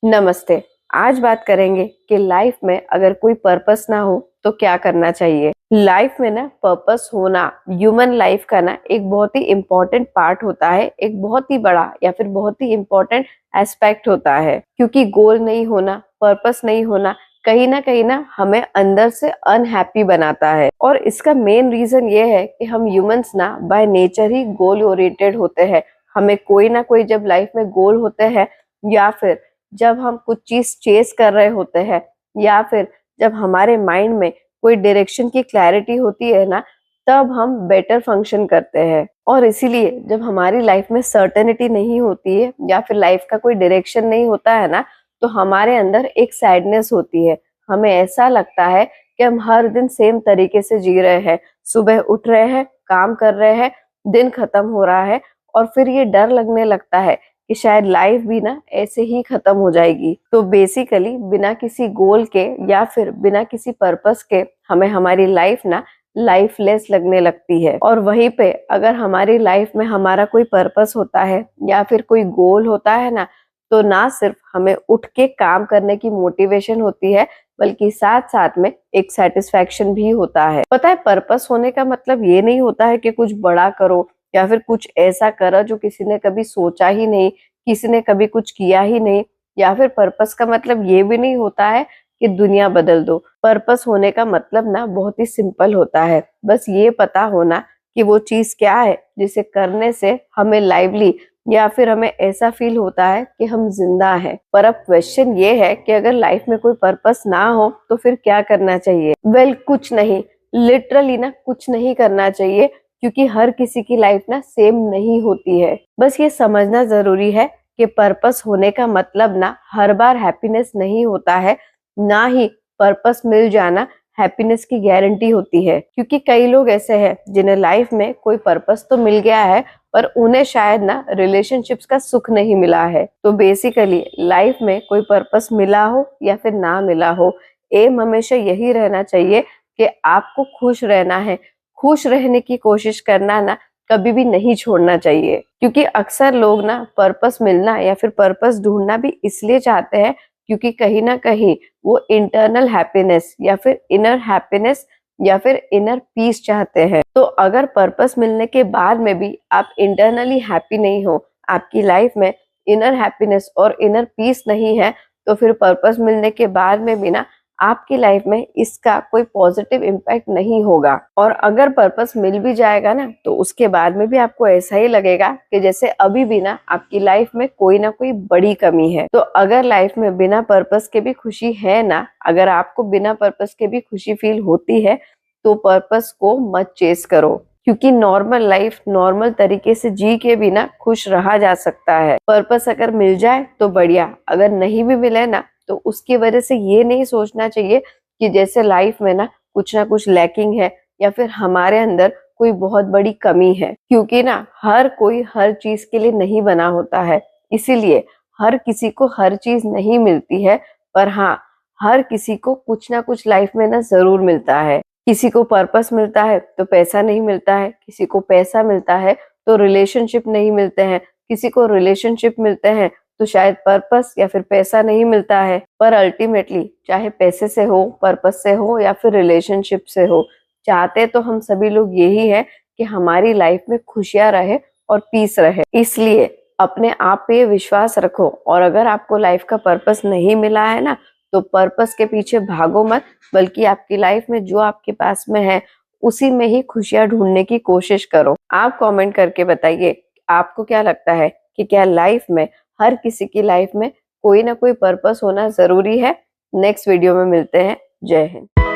नमस्ते। आज बात करेंगे कि लाइफ में अगर कोई पर्पस ना हो तो क्या करना चाहिए। लाइफ में ना पर्पस होना ह्यूमन लाइफ का ना एक बहुत ही इम्पोर्टेंट पार्ट होता है, एक बहुत ही बड़ा या फिर बहुत ही इम्पोर्टेंट एस्पेक्ट होता है। क्योंकि गोल नहीं होना, पर्पस नहीं होना कहीं ना हमें अंदर से अनहैप्पी बनाता है। और इसका मेन रीजन ये है कि हम ह्यूमंस ना by nature he goal oriented होते हैं। हमें कोई ना कोई जब लाइफ में गोल होते हैं, या फिर जब हम कुछ चीज चेस कर रहे होते हैं, या फिर जब हमारे माइंड में कोई डायरेक्शन की क्लैरिटी होती है ना, तब हम बेटर फंक्शन करते हैं। और इसीलिए जब हमारी लाइफ में सर्टेनिटी नहीं होती है या फिर लाइफ का कोई डायरेक्शन नहीं होता है ना, तो हमारे अंदर एक सैडनेस होती है। हमें ऐसा लगता है कि हम हर दिन सेम तरीके से जी रहे हैं। सुबह उठ रहे हैं, काम कर रहे हैं, दिन खत्म हो रहा है, और फिर ये डर लगने लगता है कि शायद लाइफ भी ना ऐसे ही खत्म हो जाएगी। तो बेसिकली बिना किसी गोल के या फिर बिना किसी पर्पस के हमें हमारी लाइफ ना लाइफलेस लगने लगती है। और वहीं पे अगर हमारी लाइफ में हमारा कोई पर्पस होता है या फिर कोई गोल होता है ना, तो ना सिर्फ हमें उठ के काम करने की मोटिवेशन होती है, बल्कि साथ साथ में एक सेटिस्फैक्शन भी होता है। पता है, पर्पस होने का मतलब ये नहीं होता है कि कुछ बड़ा करो या फिर कुछ ऐसा करो जो किसी ने कभी सोचा ही नहीं, किसी ने कभी कुछ किया ही नहीं। या फिर पर्पस का मतलब ये भी नहीं होता है कि दुनिया बदल दो। पर्पस होने का मतलब ना बहुत ही सिंपल होता है, बस ये पता होना कि वो चीज क्या है जिसे करने से हमें लाइवली या फिर हमें ऐसा फील होता है कि हम जिंदा हैं। पर अब क्वेश्चन ये है कि अगर लाइफ में कोई पर्पस ना हो तो फिर क्या करना चाहिए। कुछ नहीं, लिटरली ना कुछ नहीं करना चाहिए, क्योंकि हर किसी की लाइफ ना सेम नहीं होती है। बस ये समझना जरूरी है कि पर्पस होने का मतलब ना हर बार हैप्पीनेस नहीं होता है, ना ही पर्पस मिल जाना हैप्पीनेस की गारंटी होती है। क्योंकि कई लोग ऐसे हैं जिन्हें लाइफ में कोई पर्पस तो मिल गया है, पर उन्हें शायद ना रिलेशनशिप्स का सुख नहीं मिला है। तो बेसिकली लाइफ में कोई पर्पस मिला हो या फिर ना मिला हो, एम हमेशा यही रहना चाहिए कि आपको खुश रहना है। खुश रहने की कोशिश करना ना कभी भी नहीं छोड़ना चाहिए। क्योंकि अक्सर लोग ना पर्पस मिलना या फिर पर्पस ढूंढना भी इसलिए चाहते हैं क्योंकि कहीं ना कहीं वो इंटरनल हैप्पीनेस या फिर इनर हैप्पीनेस या फिर इनर पीस चाहते हैं। तो अगर पर्पस मिलने के बाद में भी आप इंटरनली हैप्पी नहीं हो, आपकी लाइफ में इनर हैप्पीनेस और इनर पीस नहीं है, तो फिर पर्पस मिलने के बाद में भी ना आपकी लाइफ में इसका कोई पॉजिटिव इम्पैक्ट नहीं होगा। और अगर पर्पस मिल भी जाएगा ना, तो उसके बाद में भी आपको ऐसा ही लगेगा कि जैसे अभी भी ना आपकी लाइफ में कोई ना कोई बड़ी कमी है। तो अगर लाइफ में बिना पर्पस के भी खुशी है ना, अगर आपको बिना पर्पस के भी खुशी फील होती है, तो पर्पस को मत चेस करो। क्योंकि नॉर्मल लाइफ नॉर्मल तरीके से जी के भी ना खुश रहा जा सकता है। पर्पस अगर मिल जाए तो बढ़िया, अगर नहीं भी मिले ना, तो उसकी वजह से ये नहीं सोचना चाहिए कि जैसे लाइफ में ना कुछ लैकिंग है या फिर हमारे अंदर कोई बहुत बड़ी कमी है। क्योंकि ना हर कोई हर चीज के लिए नहीं बना होता है, इसीलिए हर किसी को हर चीज नहीं मिलती है। पर हाँ, हर किसी को कुछ ना कुछ लाइफ में ना जरूर मिलता है। किसी को पर्पस मिलता है तो पैसा नहीं मिलता है, किसी को पैसा मिलता है तो रिलेशनशिप नहीं मिलते हैं, किसी को रिलेशनशिप मिलते हैं तो शायद पर्पस या फिर पैसा नहीं मिलता है। पर अल्टीमेटली चाहे पैसे से हो, पर्पस से हो या फिर रिलेशनशिप से हो, चाहते तो हम सभी लोग यही है कि हमारी लाइफ में खुशियां रहे और पीस रहे। इसलिए अपने आप पे विश्वास रखो, और अगर आपको लाइफ का पर्पस नहीं मिला है ना, तो पर्पस के पीछे भागो मत, बल्कि आपकी लाइफ में जो आपके पास में है उसी में ही खुशियां ढूंढने की कोशिश करो। आप कमेंट करके बताइए आपको क्या लगता है कि क्या लाइफ में हर किसी की लाइफ में कोई ना कोई पर्पस होना जरूरी है। नेक्स्ट वीडियो में मिलते हैं। जय हिंद।